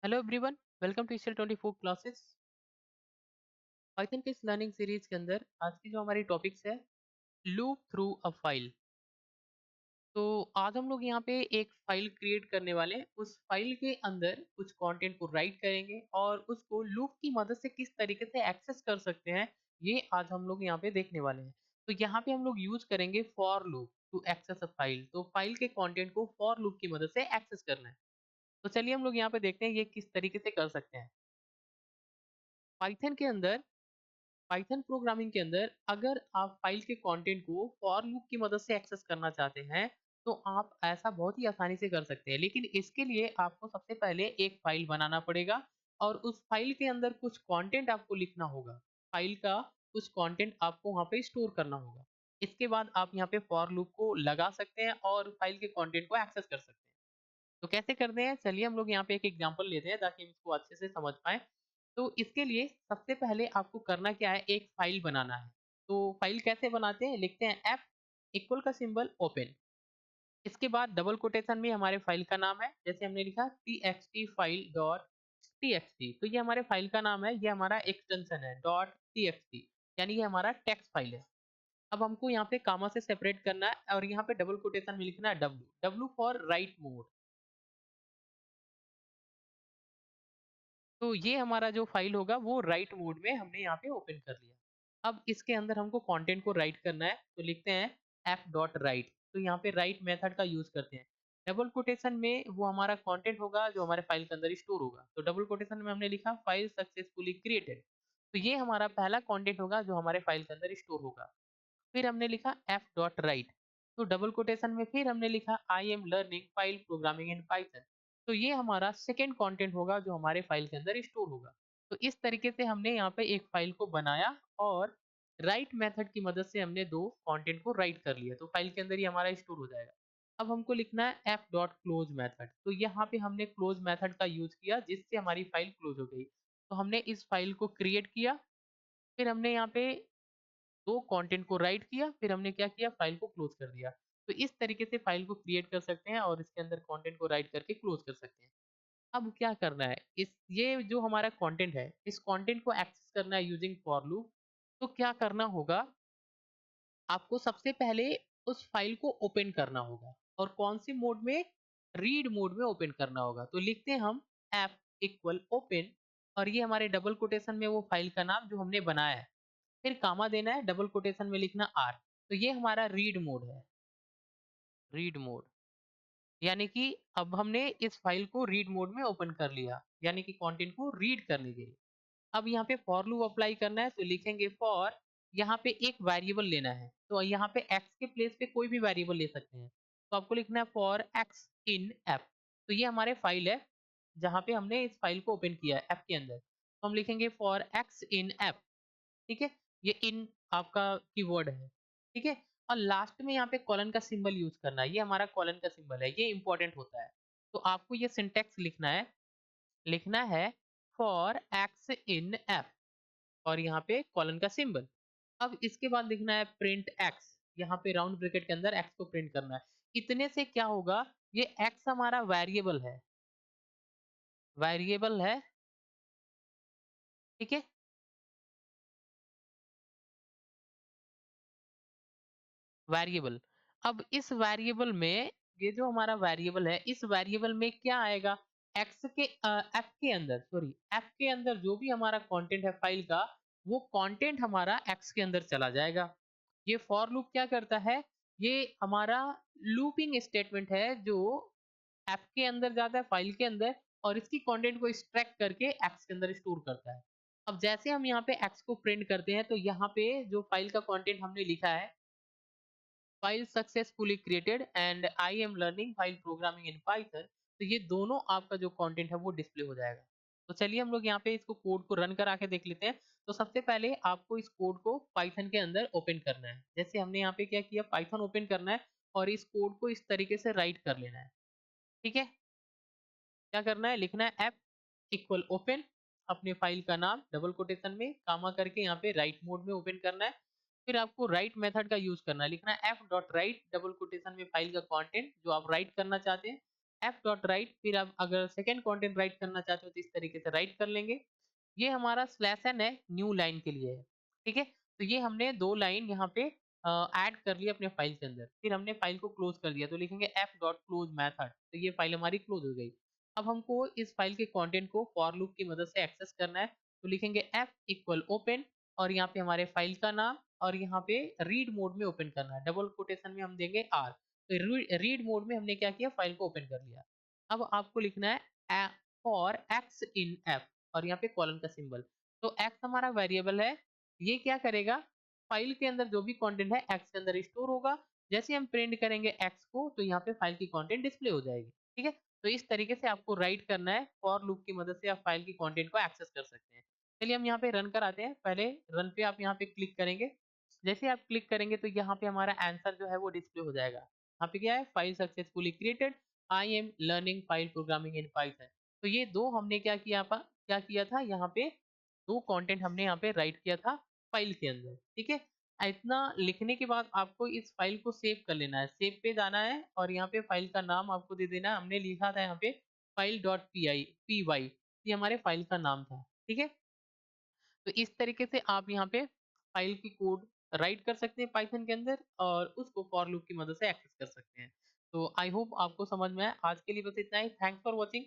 Hello everyone, welcome to ECL 24 classes. Python के इस learning series के अंदर आज की जो हमारी टॉपिक्स है, लूप थ्रू अ फाइल। तो आज हम लोग यहाँ पे एक फाइल क्रिएट करने वाले हैं। उस फाइल के अंदर कुछ कंटेंट को राइट करेंगे और उसको लूप की मदद से किस तरीके से एक्सेस कर सकते हैं, ये आज हम लोग यहाँ पे देखने वाले हैं। तो यहाँ पे हम लोग यूज करेंगे for loop to access a file. तो फाइल के कंटेंट को फॉर लूप की मदद से एक्सेस करना है। तो चलिए हम लोग यहाँ पे देखते हैं ये किस तरीके से कर सकते हैं। पाइथन के अंदर, पाइथन प्रोग्रामिंग के अंदर अगर आप फाइल के कंटेंट को फॉर लूप की मदद से एक्सेस करना चाहते हैं तो आप ऐसा बहुत ही आसानी से कर सकते हैं। लेकिन इसके लिए आपको सबसे पहले एक फाइल बनाना पड़ेगा और उस फाइल के अंदर कुछ कंटेंट आपको लिखना होगा। फाइल का कुछ कंटेंट आपको वहां पे स्टोर करना होगा। इसके बाद आप यहाँ पे फॉर लूप को लगा सकते हैं और फाइल के कंटेंट को एक्सेस कर सकते हैं। तो कैसे करते हैं, चलिए हम लोग यहाँ पे एक एग्जांपल लेते हैं ताकि हम इसको अच्छे से समझ पाएँ। तो इसके लिए सबसे पहले आपको करना क्या है, एक फाइल बनाना है। तो फाइल कैसे बनाते हैं, लिखते हैं एफ इक्वल का सिंबल ओपन। इसके बाद डबल कोटेशन में हमारे फाइल का नाम है, जैसे हमने लिखा txt फाइल डॉट txt। तो ये हमारे फाइल का नाम है, ये हमारा एक्सटेंशन है डॉट txt, यानी ये हमारा टेक्स्ट फाइल है। अब हमको यहाँ पे कामा से सेपरेट करना है और यहाँ पे डबल कोटेशन में लिखना है W, W for right mode. तो ये हमारा जो फाइल होगा वो राइट मोड में हमने यहाँ पे ओपन कर लिया। अब इसके अंदर हमको कंटेंट को राइट करना है, तो लिखते हैं f डॉट राइट। तो यहाँ पे राइट मेथड का यूज करते हैं। डबल कोटेशन में वो हमारा कंटेंट होगा जो हमारे फाइल के अंदर स्टोर होगा। तो डबल कोटेशन में हमने लिखा फाइल सक्सेसफुली क्रिएटेड। तो ये हमारा पहला कंटेंट होगा जो हमारे फाइल के अंदर स्टोर होगा। फिर हमने लिखा f डॉट राइट। तो डबल कोटेशन में फिर हमने लिखा I am learning file programming in Python. तो ये हमारा सेकेंड कंटेंट होगा जो हमारे फाइल के अंदर स्टोर होगा। तो इस तरीके से हमने यहाँ पे एक फाइल को बनाया और राइट मेथड की मदद से हमने दो कंटेंट को राइट कर लिया। तो फाइल के अंदर ही हमारा स्टोर हो जाएगा। अब हमको लिखना है f डॉट क्लोज मेथड। तो यहाँ पे हमने क्लोज मेथड का यूज किया जिससे हमारी फाइल क्लोज हो गई। तो हमने इस फाइल को क्रिएट किया, फिर हमने यहाँ पे तो कंटेंट को राइट किया, फिर हमने क्या किया, फाइल को क्लोज कर दिया। तो इस तरीके से फाइल को क्रिएट कर सकते हैं और इसके अंदर कंटेंट को राइट करके क्लोज कर सकते हैं। अब क्या करना है, इस ये जो हमारा कंटेंट है, इस कंटेंट को एक्सेस करना है यूजिंग फॉर लूप। तो क्या करना होगा, आपको सबसे पहले उस फाइल को ओपन करना होगा और कौन सी मोड में, रीड मोड में ओपन करना होगा। तो लिखते हैं हम एफ इक्वल ओपन और ये हमारे डबल कोटेशन में वो फाइल का नाम जो हमने बनाया है। फिर कामा देना है, डबल कोटेशन में लिखना आर। तो ये हमारा रीड मोड है, रीड मोड, यानी कि अब हमने इस फाइल को रीड मोड में ओपन कर लिया, यानी कि कंटेंट को रीड करने के लिए। अब यहाँ पे फॉर लूप अप्लाई करना है, तो लिखेंगे फॉर, यहाँ पे एक वेरिएबल लेना है। तो यहाँ पे x के प्लेस पे कोई भी वेरिएबल ले सकते हैं। तो आपको लिखना है फॉर x इन एफ। तो ये हमारे फाइल है जहाँ पे हमने इस फाइल को ओपन किया है एफ के अंदर। तो हम लिखेंगे फॉर x इन एफ। ठीक है, ये इन आपका कीवर्ड है। ठीक है, और लास्ट में यहाँ पे कॉलन का सिंबल यूज करना है। ये हमारा कॉलन का सिंबल है, ये इंपॉर्टेंट होता है। तो आपको ये सिंटेक्स लिखना है, लिखना है फॉर एक्स इन एफ और यहाँ पे कॉलन का सिंबल। अब इसके बाद लिखना है प्रिंट एक्स, यहाँ पे राउंड ब्रैकेट के अंदर एक्स को प्रिंट करना है। इतने से क्या होगा, ये एक्स हमारा वेरिएबल है, वेरिएबल है। ठीक है, वेरिएबल। अब इस वेरिएबल में, ये जो हमारा वेरिएबल है, इस वेरिएबल में क्या आएगा, एक्स के एफ के अंदर, सॉरी एफ के अंदर जो भी हमारा कंटेंट है फाइल का, वो कंटेंट हमारा एक्स के अंदर चला जाएगा। ये फॉर लूप क्या करता है, ये हमारा लूपिंग स्टेटमेंट है जो एफ के अंदर जाता है फाइल के अंदर और इसकी कंटेंट को एक्सट्रैक्ट करके एक्स के अंदर स्टोर करता है। अब जैसे हम यहाँ पे एक्स को प्रिंट करते हैं तो यहाँ पे जो फाइल का कंटेंट हमने लिखा है, file successfully created and I am learning file programming in Python, तो ये दोनों आपका जो कंटेंट है वो डिस्प्ले हो जाएगा। तो चलिए हम लोग यहाँ पे इसको कोड को रन करा के देख लेते हैं। तो सबसे पहले आपको इस कोड को पाइथन के अंदर ओपन करना है। जैसे हमने यहाँ पे क्या किया, पाइथन ओपन करना है और इस कोड को इस तरीके से राइट कर लेना है। ठीक है, क्या करना है, लिखना है एफ इक्वल ओपन, अपने फाइल का नाम डबल कोटेशन में कामा करके यहाँ पे राइट मोड में ओपन करना है। फिर आपको राइट मेथड का यूज करना है, लिखना है F dot right double quotation में फाइल का कंटेंट जो आप राइट करना चाहते हैं। एफ डॉट राइट, फिर आप अगर सेकंड कंटेंट राइट करना चाहते हो तो इस तरीके से राइट कर लेंगे। ये हमारा स्लैश एन है, न्यू लाइन के लिए है, ठीक है? तो ये हमने 2 लाइन यहाँ पे ऐड कर लिया अपने फाइल के अंदर। फिर हमने फाइल को क्लोज़ कर दिया, तो लिखेंगे एफ डॉट क्लोज़ मेथड, तो ये फाइल हमारी क्लोज़ हो गई। अब हमको इस फाइल के कंटेंट को फॉर लूप की मदद से एक्सेस करना है, तो लिखेंगे एफ इक्वल ओपन और यहाँ पे हमारे फाइल का नाम और यहाँ पे रीड मोड में ओपन करना है, डबल कोटेशन में हम देंगे आर। तो रीड मोड में हमने क्या किया, फाइल को ओपन कर लिया। अब आपको लिखना है फॉर एक्स इन एफ और यहाँ पे कॉलन का सिंबल। तो एक्स हमारा वेरिएबल है, ये क्या करेगा, फाइल के अंदर जो भी कंटेंट है एक्स के अंदर स्टोर होगा। जैसे हम प्रिंट करेंगे एक्स को तो यहाँ पे फाइल की कंटेंट डिस्प्ले हो जाएगी, ठीक है? तो इस तरीके से आपको राइट करना है, फॉर लूप की मदद से आप फाइल की कंटेंट को एक्सेस कर सकते हैं। चलिए हम यहाँ पे रन कराते हैं। पहले रन पे आप यहाँ पे क्लिक करेंगे। जैसे आप क्लिक करेंगे तो यहाँ पे हमारा आंसर जो है वो डिस्प्ले हो जाएगा। यहाँ पे क्या है, file successfully created, I am learning file programming in Python. तो ये 2 हमने क्या किया था यहाँ पे, 2 कंटेंट हमने यहाँ पे राइट किया था फाइल के अंदर, ठीक है? इतना लिखने के बाद आपको इस फाइल को सेव कर लेना है। सेव पे जाना है और यहाँ पे फाइल का नाम आपको दे देना है। हमने लिखा था यहाँ पे फाइल डॉट पी वाई, ये हमारे फाइल का नाम था, ठीक है? तो इस तरीके से आप यहाँ पे फाइल की कोड राइट कर सकते हैं पाइथन के अंदर और उसको फॉर लूप की मदद से एक्सेस कर सकते हैं। तो आई होप आपको समझ में आया। आज के लिए बस इतना ही। Thanks for watching.